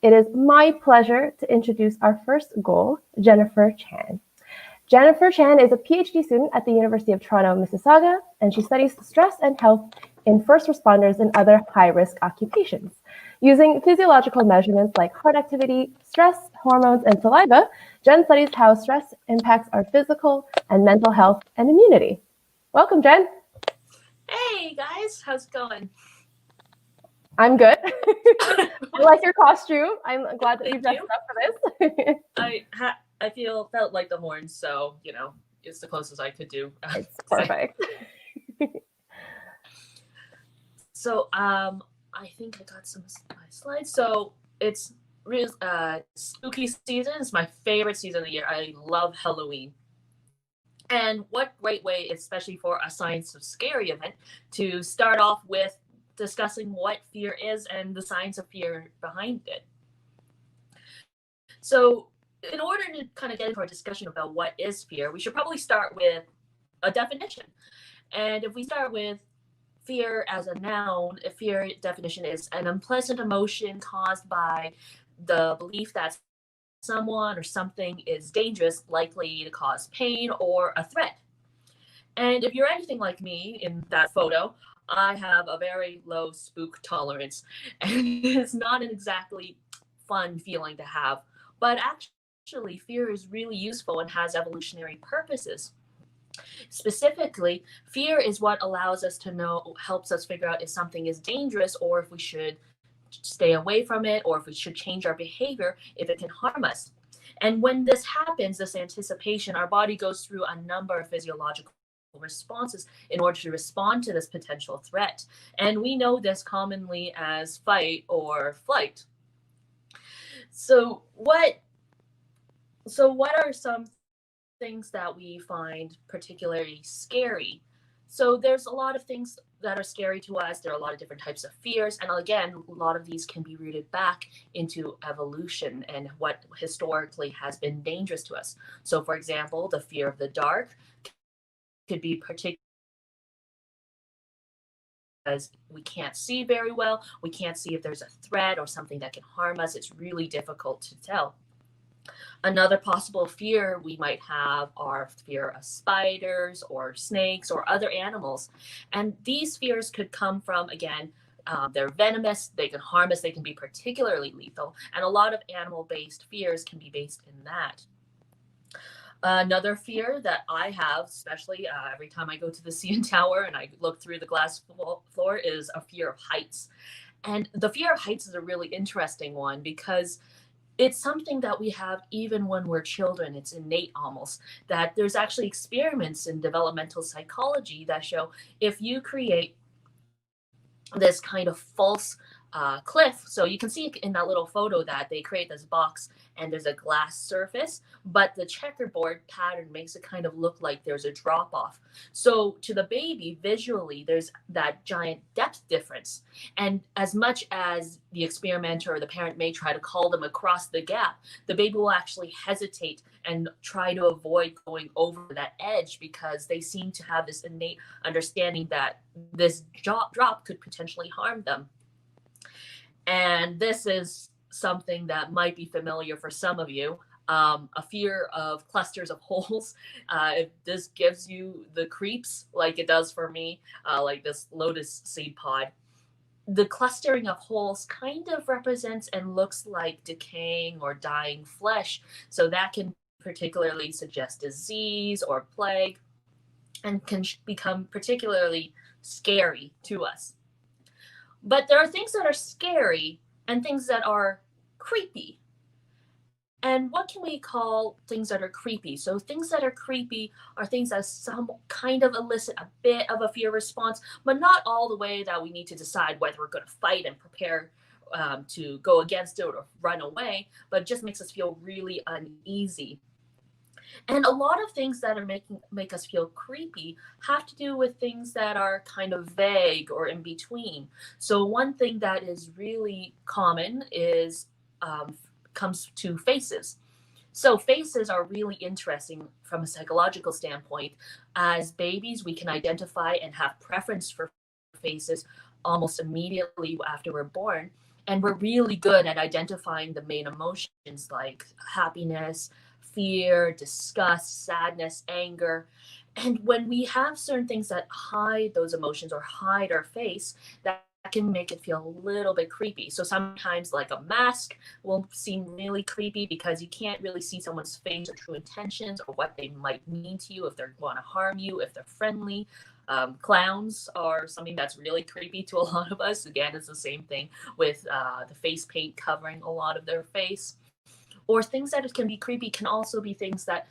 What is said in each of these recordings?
it is my pleasure to introduce our first goal, Jennifer Chan. Jennifer Chan is a PhD student at the University of Toronto Mississauga, and she studies stress and health in first responders and other high-risk occupations. Using physiological measurements like heart activity, stress, hormones, and saliva, Jen studies how stress impacts our physical and mental health and immunity. Welcome, Jen. Hey guys, how's it going? I'm good. I like your costume. I'm glad that you dressed up for this. I felt like the horns, so it's the closest I could do. It's perfect. So I think I got some of my slides. So it's real spooky season. It's my favorite season of the year. I love Halloween. And what great way, especially for a Science of Scary event, to start off with discussing what fear is and the science of fear behind it. So in order to kind of get into our discussion about what is fear, we should probably start with a definition. And if we start with fear as a noun, a fear definition is an unpleasant emotion caused by the belief that someone or something is dangerous, likely to cause pain or a threat. And if you're anything like me in that photo, I have a very low spook tolerance, and it's not an exactly fun feeling to have. But actually, fear is really useful and has evolutionary purposes. Specifically, fear is what allows us to know, helps us figure out if something is dangerous or if we should stay away from it, or if we should change our behavior if it can harm us. And when this happens, this anticipation, our body goes through a number of physiological responses in order to respond to this potential threat. And we know this commonly as fight or flight. So what are some things that we find particularly scary? So there's a lot of things that are scary to us. There are a lot of different types of fears. And again, a lot of these can be rooted back into evolution and what historically has been dangerous to us. So for example, the fear of the dark could be particularly because we can't see very well. We can't see if there's a threat or something that can harm us. It's really difficult to tell. Another possible fear we might have are fear of spiders or snakes or other animals. And these fears could come from, again, they're venomous, they can harm us, they can be particularly lethal. And a lot of animal-based fears can be based in that. Another fear that I have, especially every time I go to the CN Tower and I look through the glass floor, is a fear of heights. And the fear of heights is a really interesting one because it's something that we have even when we're children. It's innate almost. That there's actually experiments in developmental psychology that show if you create this kind of false cliff. So you can see in that little photo that they create this box and there's a glass surface, but the checkerboard pattern makes it kind of look like there's a drop off. So to the baby, visually, there's that giant depth difference. And as much as the experimenter or the parent may try to call them across the gap, the baby will actually hesitate and try to avoid going over that edge because they seem to have this innate understanding that this drop could potentially harm them. And this is something that might be familiar for some of you, a fear of clusters of holes. If this gives you the creeps like it does for me, like this lotus seed pod, the clustering of holes kind of represents and looks like decaying or dying flesh. So that can particularly suggest disease or plague and can become particularly scary to us. But there are things that are scary and things that are creepy. And what can we call things that are creepy? So things that are creepy are things that some kind of elicit a bit of a fear response, but not all the way that we need to decide whether we're going to fight and prepare to go against it or run away, but it just makes us feel really uneasy. And a lot of things that make us feel creepy have to do with things that are kind of vague or in between. So one thing that is really common is comes to faces. So faces are really interesting from a psychological standpoint. As babies, we can identify and have preference for faces almost immediately after we're born. And we're really good at identifying the main emotions like happiness, fear, disgust, sadness, anger. And when we have certain things that hide those emotions or hide our face, that can make it feel a little bit creepy. So sometimes, like a mask will seem really creepy because you can't really see someone's face or true intentions or what they might mean to you, if they want to harm you, if they're friendly. Clowns are something that's really creepy to a lot of us. Again, it's the same thing with the face paint covering a lot of their face. Or things that can be creepy can also be things that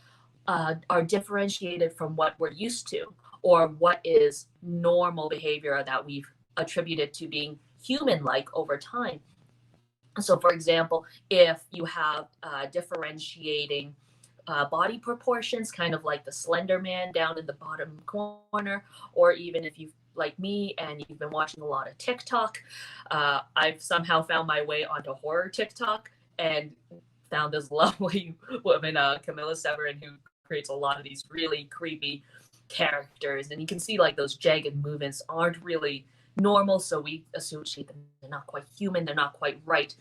are differentiated from what we're used to, or what is normal behavior that we've attributed to being human-like over time. So, for example, if you have differentiating body proportions, kind of like the Slender Man down in the bottom corner, or even if you've like me and you've been watching a lot of TikTok, I've somehow found my way onto horror TikTok and found this lovely woman, Camilla Severin, who creates a lot of these really creepy characters. And you can see like those jagged movements aren't really normal, so we associate them. They're not quite human, they're not quite right.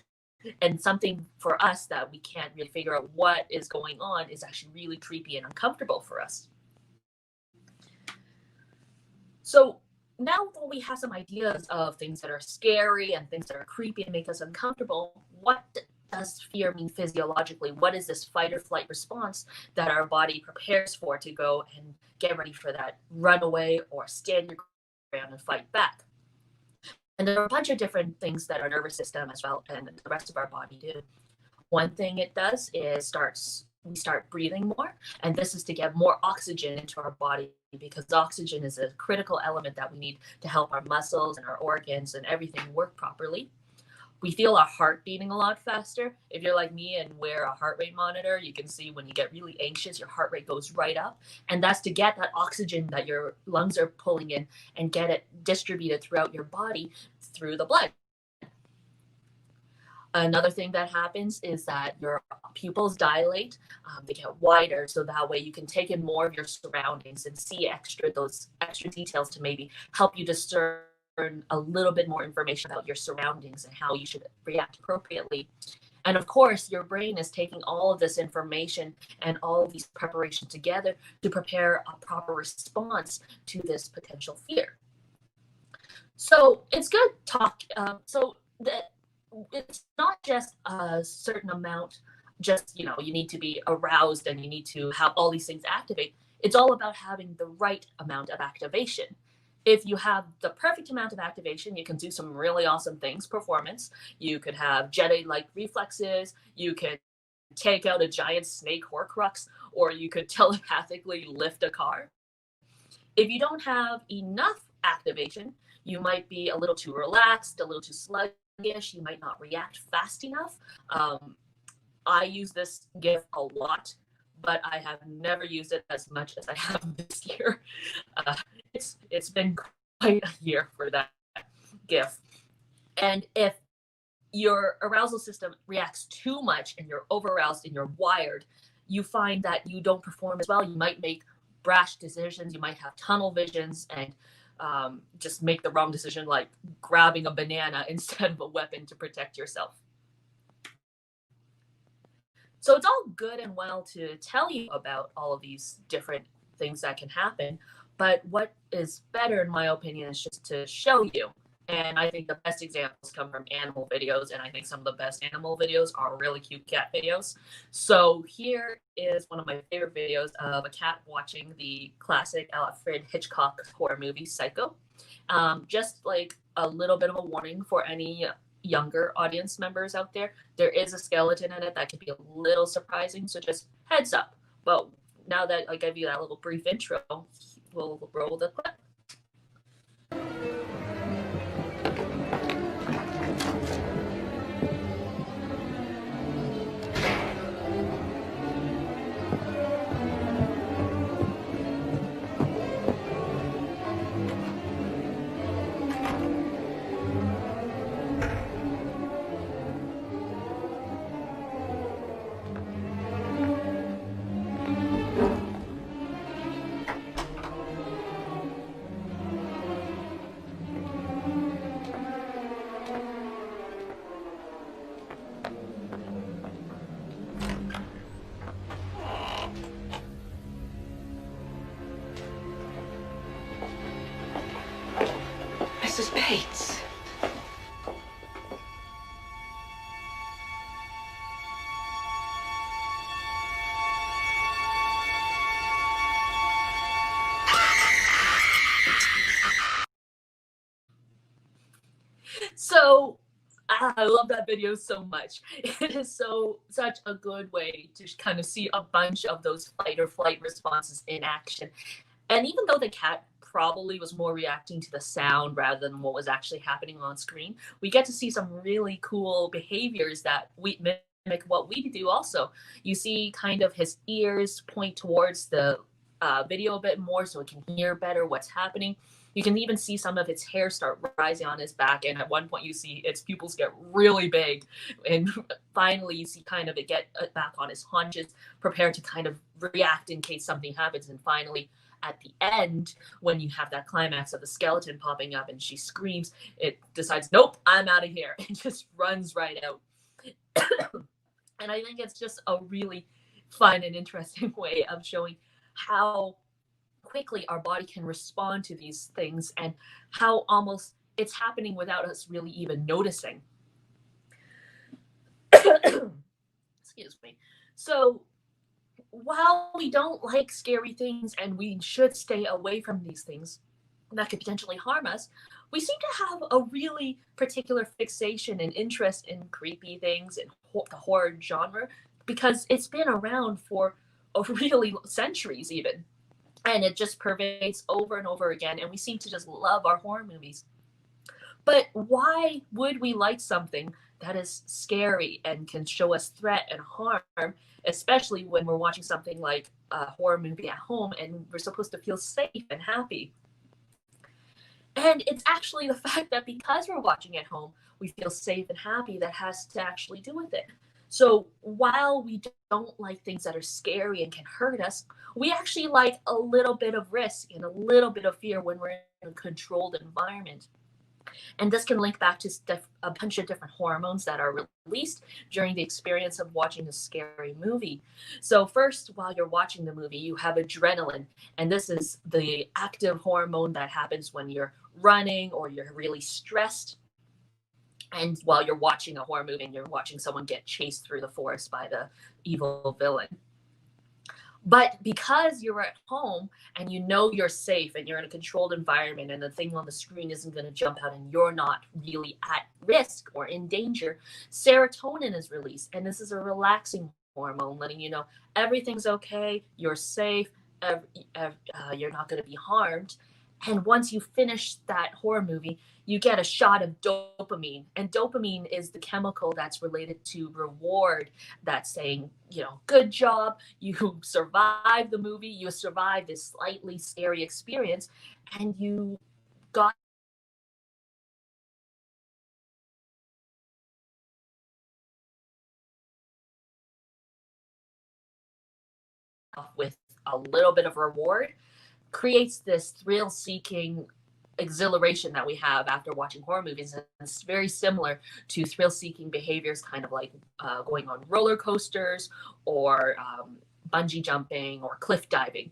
And something for us that we can't really figure out what is going on is actually really creepy and uncomfortable for us. So now that we have some ideas of things that are scary and things that are creepy and make us uncomfortable, what does fear mean physiologically? What is this fight or flight response that our body prepares for to go and get ready for that runaway or stand your ground and fight back? And there are a bunch of different things that our nervous system as well and the rest of our body do. One thing it does is we start breathing more, and this is to get more oxygen into our body, because oxygen is a critical element that we need to help our muscles and our organs and everything work properly. We feel our heart beating a lot faster. If you're like me and wear a heart rate monitor, you can see when you get really anxious, your heart rate goes right up. And that's to get that oxygen that your lungs are pulling in and get it distributed throughout your body through the blood. Another thing that happens is that your pupils dilate, they get wider, so that way you can take in more of your surroundings and see those extra details to maybe help you discern a little bit more information about your surroundings and how you should react appropriately. And of course, your brain is taking all of this information and all of these preparations together to prepare a proper response to this potential fear. So it's good talk. It's not just a certain amount, just, you need to be aroused and you need to have all these things activate. It's all about having the right amount of activation. If you have the perfect amount of activation, you can do some really awesome things. Performance, you could have Jedi-like reflexes, you could take out a giant snake Horcrux, or you could telepathically lift a car. If you don't have enough activation, you might be a little too relaxed, a little too sluggish, you might not react fast enough. I use this GIF a lot, but I have never used it as much as I have this year. It's been quite a year for that GIF. And if your arousal system reacts too much and you're over-aroused and you're wired, you find that you don't perform as well. You might make brash decisions, you might have tunnel visions, and just make the wrong decision, like grabbing a banana instead of a weapon to protect yourself. So it's all good and well to tell you about all of these different things that can happen, but what is better, in my opinion, is just to show you. And I think the best examples come from animal videos, and I think some of the best animal videos are really cute cat videos. So here is one of my favorite videos of a cat watching the classic Alfred Hitchcock horror movie, Psycho. Just like a little bit of a warning for any younger audience members out there, there is a skeleton in it that can be a little surprising, so just heads up. But now that I gave you that little brief intro, we'll roll the clip. Great. So I love that video so much. It is such a good way to kind of see a bunch of those fight or flight responses in action. And even though the cat probably was more reacting to the sound rather than what was actually happening on screen, we get to see some really cool behaviors that we mimic what we do also. You see kind of his ears point towards the video a bit more so it can hear better what's happening. You can even see some of its hair start rising on his back, and at one point you see its pupils get really big, and finally you see kind of it get back on his haunches, prepared to kind of react in case something happens, and finally at the end, when you have that climax of the skeleton popping up and she screams, it decides, nope, I'm out of here, and just runs right out. And I think it's just a really fun and interesting way of showing how quickly our body can respond to these things and how almost it's happening without us really even noticing. Excuse me. So while we don't like scary things and we should stay away from these things that could potentially harm us, we seem to have a really particular fixation and interest in creepy things and the horror genre because it's been around for really centuries even. And it just pervades over and over again, and we seem to just love our horror movies. But why would we like something that is scary and can show us threat and harm, especially when we're watching something like a horror movie at home and we're supposed to feel safe and happy? And it's actually the fact that because we're watching at home, we feel safe and happy that has to actually do with it. So while we don't like things that are scary and can hurt us, we actually like a little bit of risk and a little bit of fear when we're in a controlled environment. And this can link back to a bunch of different hormones that are released during the experience of watching a scary movie. So first, while you're watching the movie, you have adrenaline, and this is the active hormone that happens when you're running or you're really stressed. And while you're watching a horror movie and you're watching someone get chased through the forest by the evil villain. But because you're at home and you know you're safe and you're in a controlled environment and the thing on the screen isn't going to jump out and you're not really at risk or in danger, serotonin is released. And this is a relaxing hormone letting you know everything's okay, you're safe, you're not going to be harmed. And once you finish that horror movie, you get a shot of dopamine. And dopamine is the chemical that's related to reward, that's saying, good job, you survived the movie, you survived this slightly scary experience, and you got off with a little bit of reward, creates this thrill-seeking exhilaration that we have after watching horror movies. And it's very similar to thrill-seeking behaviors, kind of like going on roller coasters or bungee jumping or cliff diving.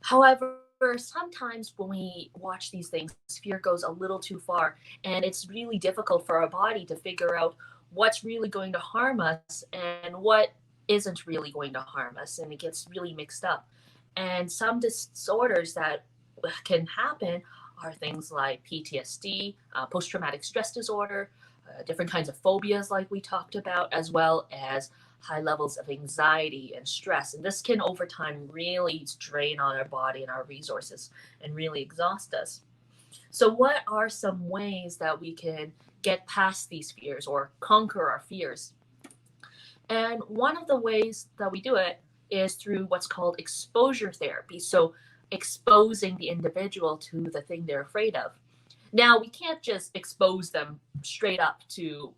However, sometimes when we watch these things, fear goes a little too far, and it's really difficult for our body to figure out what's really going to harm us and what isn't really going to harm us, and it gets really mixed up. And some disorders that can happen are things like PTSD, post-traumatic stress disorder, different kinds of phobias like we talked about, as well as high levels of anxiety and stress. And this can over time really drain on our body and our resources and really exhaust us. So what are some ways that we can get past these fears or conquer our fears? And one of the ways that we do it is through what's called exposure therapy. So exposing the individual to the thing they're afraid of. Now, we can't just expose them straight up to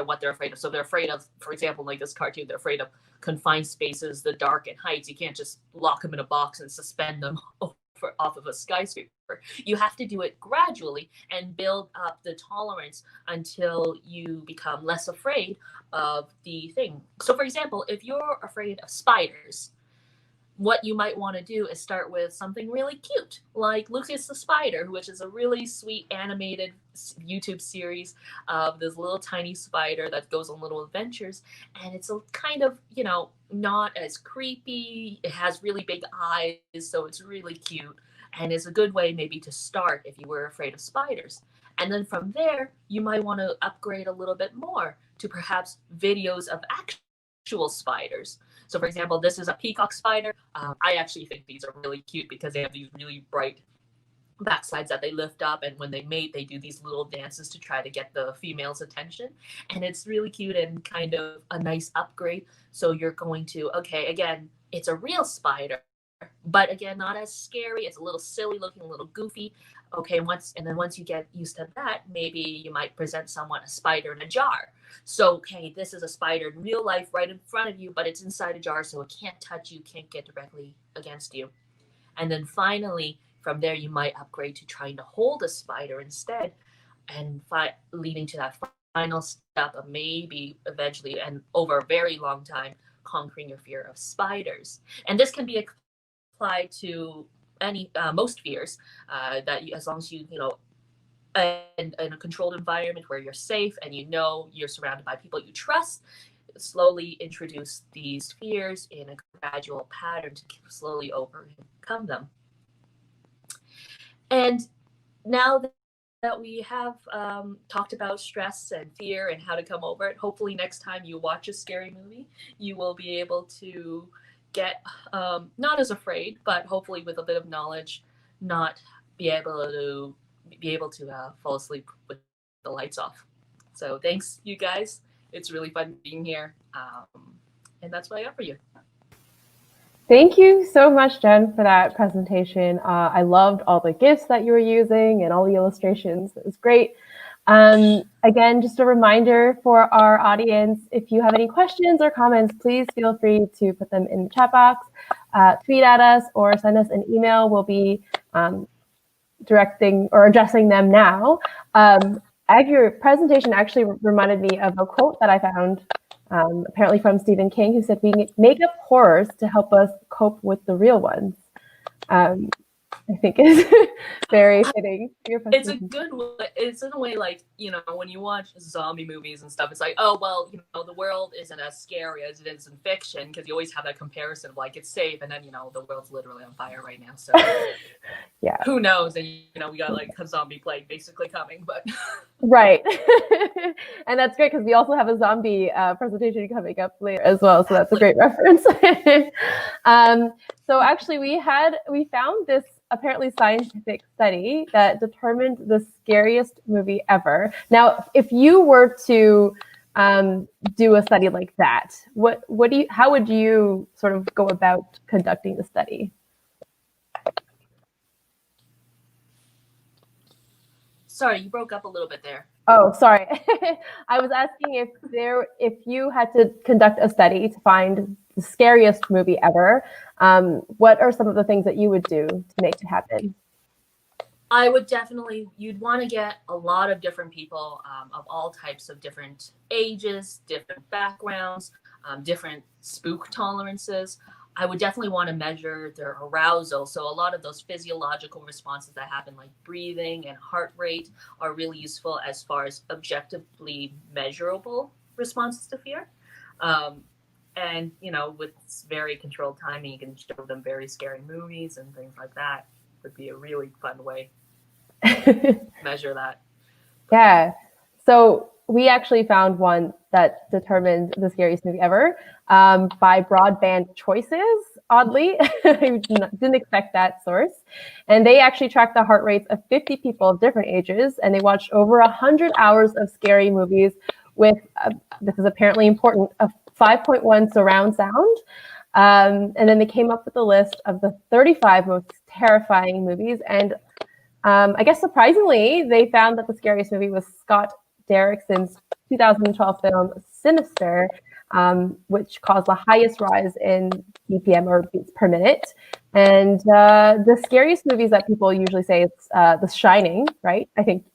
what they're afraid of. So they're afraid of, for example, like this cartoon, they're afraid of confined spaces, the dark, and heights. You can't just lock them in a box and suspend them off of a skyscraper. You have to do it gradually and build up the tolerance until you become less afraid of the thing. So, for example, if you're afraid of spiders, what you might want to do is start with something really cute, like Lucius the Spider, which is a really sweet animated YouTube series of this little tiny spider that goes on little adventures. And it's a kind of, not as creepy. It has really big eyes, so it's really cute. And it's a good way maybe to start if you were afraid of spiders. And then from there, you might want to upgrade a little bit more to perhaps videos of actual spiders. So, for example, this is a peacock spider. I actually think these are really cute because they have these really bright backsides that they lift up, and when they mate, they do these little dances to try to get the female's attention. And it's really cute and kind of a nice upgrade. So you're going to, okay, again, it's a real spider, but again, not as scary. It's a little silly looking, a little goofy. Okay, once you get used to that, maybe you might present someone a spider in a jar. So, okay, this is a spider in real life right in front of you, but it's inside a jar, so it can't touch you, can't get directly against you. And then finally, from there, you might upgrade to trying to hold a spider instead, and leading to that final step of maybe eventually, and over a very long time, conquering your fear of spiders. And this can be applied to most fears, that as long as you in a controlled environment where you're safe and you're surrounded by people you trust, slowly introduce these fears in a gradual pattern to slowly overcome them. And now that we have talked about stress and fear and how to come over it, hopefully next time you watch a scary movie, you will be able to get not as afraid, but hopefully with a bit of knowledge, not be able to fall asleep with the lights off. So thanks, you guys. It's really fun being here, and that's what I offer you. Thank you so much, Jen, for that presentation. I loved all the GIFs that you were using and all the illustrations. It was great. Again, just a reminder for our audience, if you have any questions or comments, please feel free to put them in the chat box, tweet at us, or send us an email. We'll be directing or addressing them now. Your presentation actually reminded me of a quote that I found, apparently from Stephen King, who said, "We make up horrors to help us cope with the real ones." I think is very fitting. It's a good way. It's in a way like, when you watch zombie movies and stuff, it's like, oh, well, the world isn't as scary as it is in fiction, because you always have that comparison of like, it's safe, and then, the world's literally on fire right now. So yeah, who knows? And, we got like a zombie plague basically coming, but. Right. And that's great because we also have a zombie presentation coming up later as well. So that's a great reference. So actually we found this apparently scientific study that determined the scariest movie ever. Now, if you were to do a study like that, how would you sort of go about conducting the study? Sorry, you broke up a little bit there. Oh, sorry. I was asking if you had to conduct a study to find the scariest movie ever, what are some of the things that you would do to make it happen? I would you'd want to get a lot of different people of all types of different ages, different backgrounds, different spook tolerances. I would definitely want to measure their arousal. So a lot of those physiological responses that happen, like breathing and heart rate, are really useful as far as objectively measurable responses to fear. And, with very controlled timing, you can show them very scary movies and things like that. It would be a really fun way to measure that. Yeah. So we actually found one that determined the scariest movie ever by broadband choices, oddly. I didn't expect that source. And they actually tracked the heart rates of 50 people of different ages, and they watched over 100 hours of scary movies with, this is apparently important, a 5.1 surround sound. And then they came up with a list of the 35 most terrifying movies. And I guess surprisingly, they found that the scariest movie was Scott Derrickson's 2012 film Sinister, which caused the highest rise in BPM, or beats per minute. And the scariest movies that people usually say is The Shining, right? I think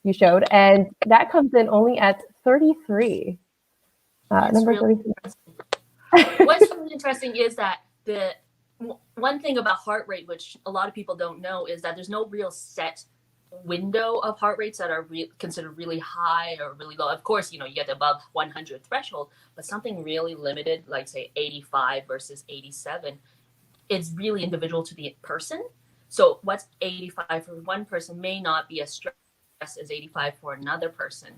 you showed. And that comes in only at 33. Number Really 33. What's really interesting is that one thing about heart rate, which a lot of people don't know, is that there's no real set window of heart rates that are considered really high or really low. Of course, you get above 100 threshold, but something really limited, like say 85 versus 87, it's really individual to the person. So what's 85 for one person may not be as stress as 85 for another person.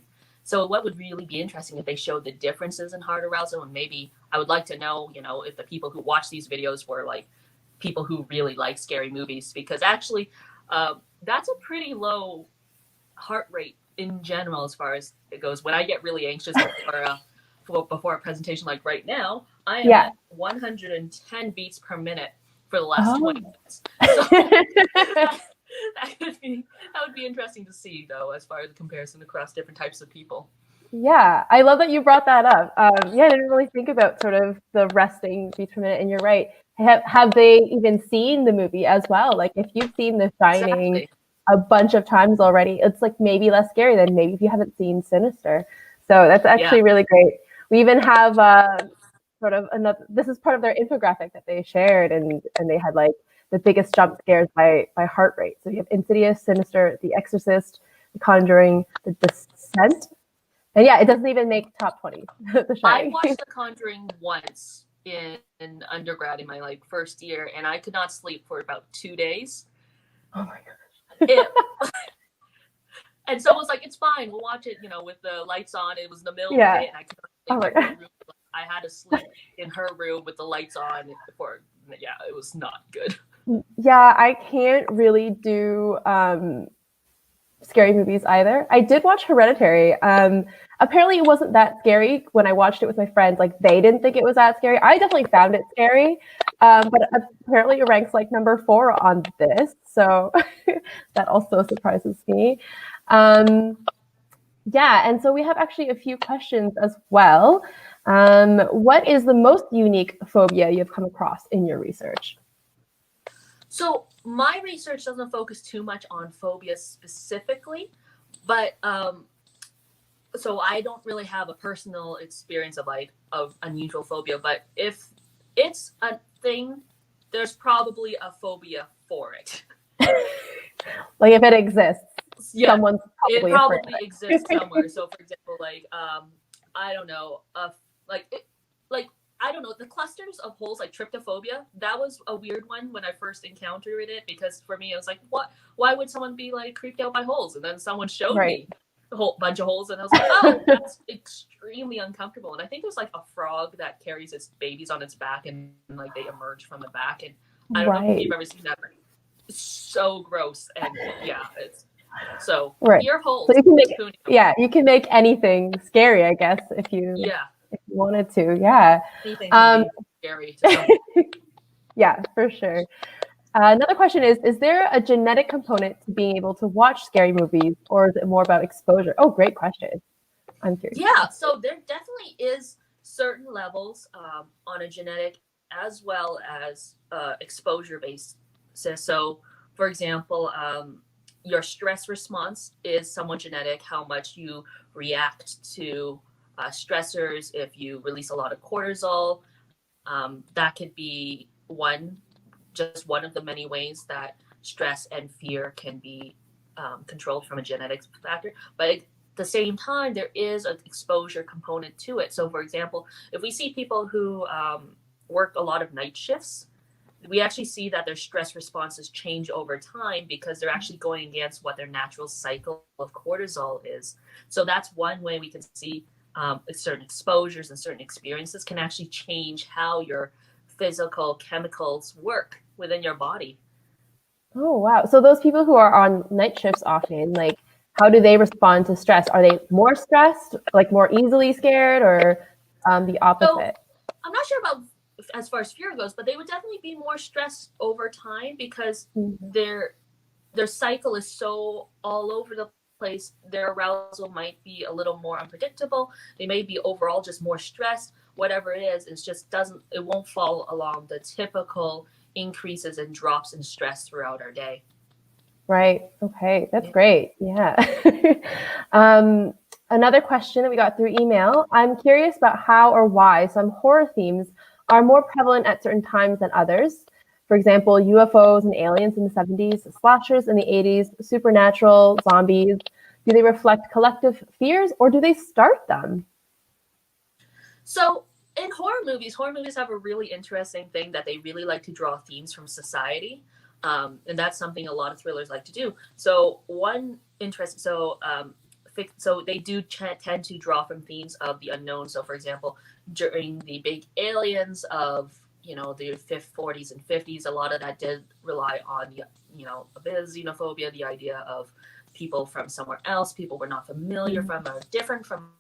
So what would really be interesting if they showed the differences in heart arousal, and maybe I would like to know, if the people who watch these videos were like people who really like scary movies, because actually that's a pretty low heart rate in general as far as it goes. When I get really anxious before a presentation like right now, I am at 110 beats per minute for the last 20 minutes. So that would be interesting to see, though, as far as the comparison across different types of people. Yeah, I love that you brought that up. I didn't really think about sort of the resting beats per minute, and you're right. Have they even seen the movie as well? Like, if you've seen The Shining a bunch of times already, it's like maybe less scary than maybe if you haven't seen Sinister. So that's actually really great. We even have sort of another. This is part of their infographic that they shared, and they had like the biggest jump scares by heart rate. So you have Insidious, Sinister, The Exorcist, The Conjuring, The Descent. And yeah, it doesn't even make top 20. The Shining. I watched The Conjuring once in undergrad in my first year, and I could not sleep for about 2 days. Oh my gosh. And so it was like, it's fine, we'll watch it, with the lights on. It was in the middle of the day, and I could not sleep in her room. I had to sleep in her room with the lights on before. Yeah, it was not good. Yeah, I can't really do scary movies either. I did watch Hereditary. Apparently it wasn't that scary when I watched it with my friends. Like, they didn't think it was that scary. I definitely found it scary. But apparently it ranks like number 4 on this. So that also surprises me. Yeah, and so we have actually a few questions as well. What is the most unique phobia you've come across in your research? So my research doesn't focus too much on phobias specifically, but so I don't really have a personal experience of unusual phobia. But if it's a thing, there's probably a phobia for it. Like, if it exists, someone's probably it probably exists somewhere. So for example, I don't know, I don't know, the clusters of holes, like tryptophobia, that was a weird one when I first encountered it, because for me, I was like, why would someone be creeped out by holes? And then someone showed me a whole bunch of holes, and I was like, oh, that's extremely uncomfortable. And I think there's a frog that carries its babies on its back, and they emerge from the back. And I don't know if you've ever seen that. It's so gross. And yeah, it's so ear holes. So you can make anything scary, I guess, if you wanted to. Yeah. Anything can be scary to someone. Yeah, for sure. Another question is there a genetic component to being able to watch scary movies, or is it more about exposure? Oh, great question. I'm curious. Yeah, so there definitely is certain levels on a genetic as well as exposure basis. So, for example, your stress response is somewhat genetic, how much you react to stressors. If you release a lot of cortisol, that could be just one of the many ways that stress and fear can be controlled from a genetics factor. But at the same time, there is an exposure component to it. So for example, if we see people who work a lot of night shifts, we actually see that their stress responses change over time because they're actually going against what their natural cycle of cortisol is. So that's one way we can see certain exposures and certain experiences can actually change how your physical chemicals work within your body. Oh, wow. So those people who are on night shifts often, how do they respond to stress? Are they more stressed, more easily scared, or the opposite? So, I'm not sure about as far as fear goes, but they would definitely be more stressed over time because their cycle is so all over the place. Their arousal might be a little more unpredictable. They may be overall just more stressed. Whatever it is, it won't fall along the typical increases and drops in stress throughout our day. Right. Okay. That's great. Yeah. Another question that we got through email. I'm curious about how or why some horror themes are more prevalent at certain times than others. For example, UFOs and aliens in the 70s, slashers in the 80s, supernatural, zombies. Do they reflect collective fears or do they start them? So in horror movies have a really interesting thing that they really like to draw themes from society. And that's something a lot of thrillers like to do. So so they do tend to draw from themes of the unknown. So for example, during the big aliens of the 40s and 50s, a lot of that did rely on a bit of xenophobia, the idea of people from somewhere else, people we're not familiar from or different from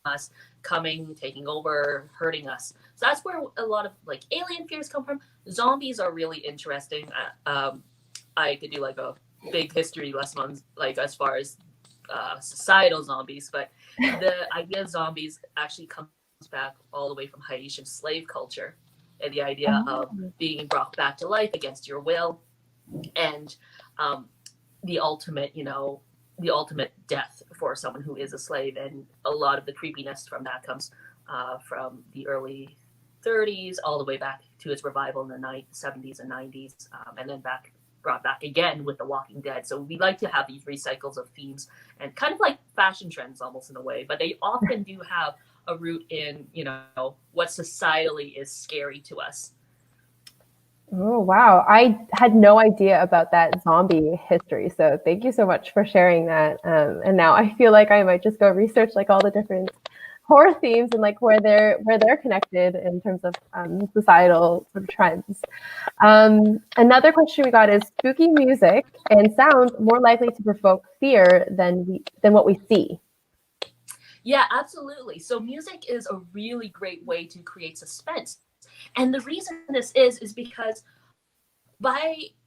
us, coming, taking over, hurting us. So that's where a lot of like alien fears come from. Zombies are really interesting. I could do like a big history lesson on like as far as societal zombies, but the idea of zombies actually comes back all the way from Haitian slave culture, and the idea of being brought back to life against your will, and the ultimate death for someone who is a slave. And a lot of the creepiness from that comes from the early 30s all the way back to its revival in the 70s and 90s, and then brought back again with The Walking Dead. So we like to have these recycles of themes and kind of like fashion trends almost in a way, but they often do have a root in, what societally is scary to us. Oh, wow. I had no idea about that zombie history. So thank you so much for sharing that. And now I feel like I might just go research like all the different horror themes and like where they're connected in terms of societal sort of trends. Another question we got is spooky music and sounds more likely to provoke fear than what we see. Yeah, absolutely. So music is a really great way to create suspense. And the reason this is because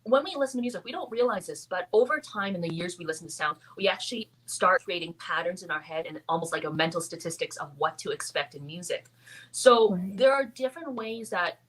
when we listen to music, we don't realize this, but over time in the years we listen to sound, we actually start creating patterns in our head and almost like a mental statistics of what to expect in music. So there are different ways that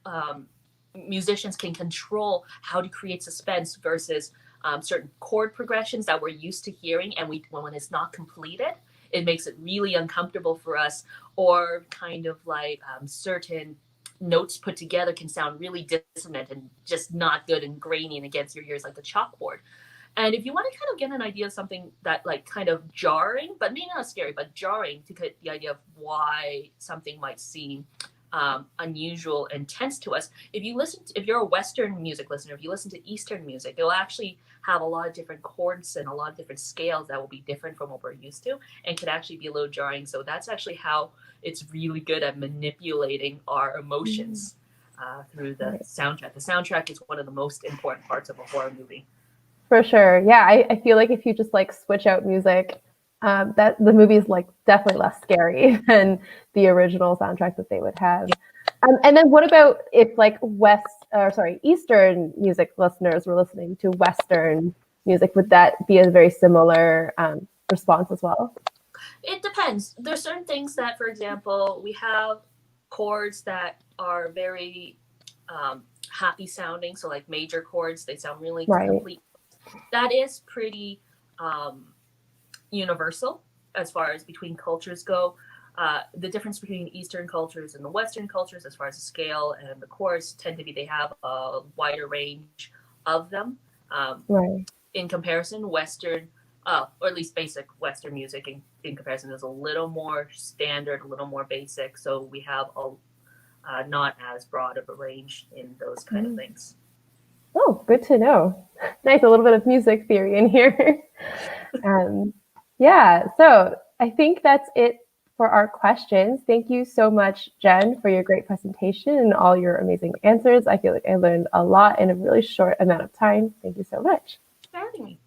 musicians can control how to create suspense versus certain chord progressions that we're used to hearing, and when it's not completed, it makes it really uncomfortable for us, or kind of like certain notes put together can sound really dissonant and just not good and grainy and against your ears like the chalkboard. And if you want to kind of get an idea of something that like kind of jarring, but maybe not scary, but jarring, to get the idea of why something might seem unusual and tense to us, if you're a Western music listener, if you listen to Eastern music, it'll actually have a lot of different chords and a lot of different scales that will be different from what we're used to and could actually be a little jarring. So that's actually how it's really good at manipulating our emotions through the soundtrack. The soundtrack is one of the most important parts of a horror movie. For sure. Yeah, I feel like if you just like switch out music, that the movie is like definitely less scary than the original soundtrack that they would have. And then what about if like Eastern music listeners were listening to Western music? Would that be a very similar response as well? It depends. There's certain things that, for example, we have chords that are very happy sounding. So like major chords, they sound really complete. That is pretty universal as far as between cultures go. The difference between Eastern cultures and the Western cultures as far as the scale and the chords tend to be they have a wider range of them. In comparison, Western, or at least basic Western music in comparison is a little more standard, a little more basic. So we have not as broad of a range in those kind of things. Oh, good to know. Nice, a little bit of music theory in here. Yeah, so I think that's it for our questions. Thank you so much, Jen, for your great presentation and all your amazing answers. I feel like I learned a lot in a really short amount of time. Thank you so much. Thanks for having me.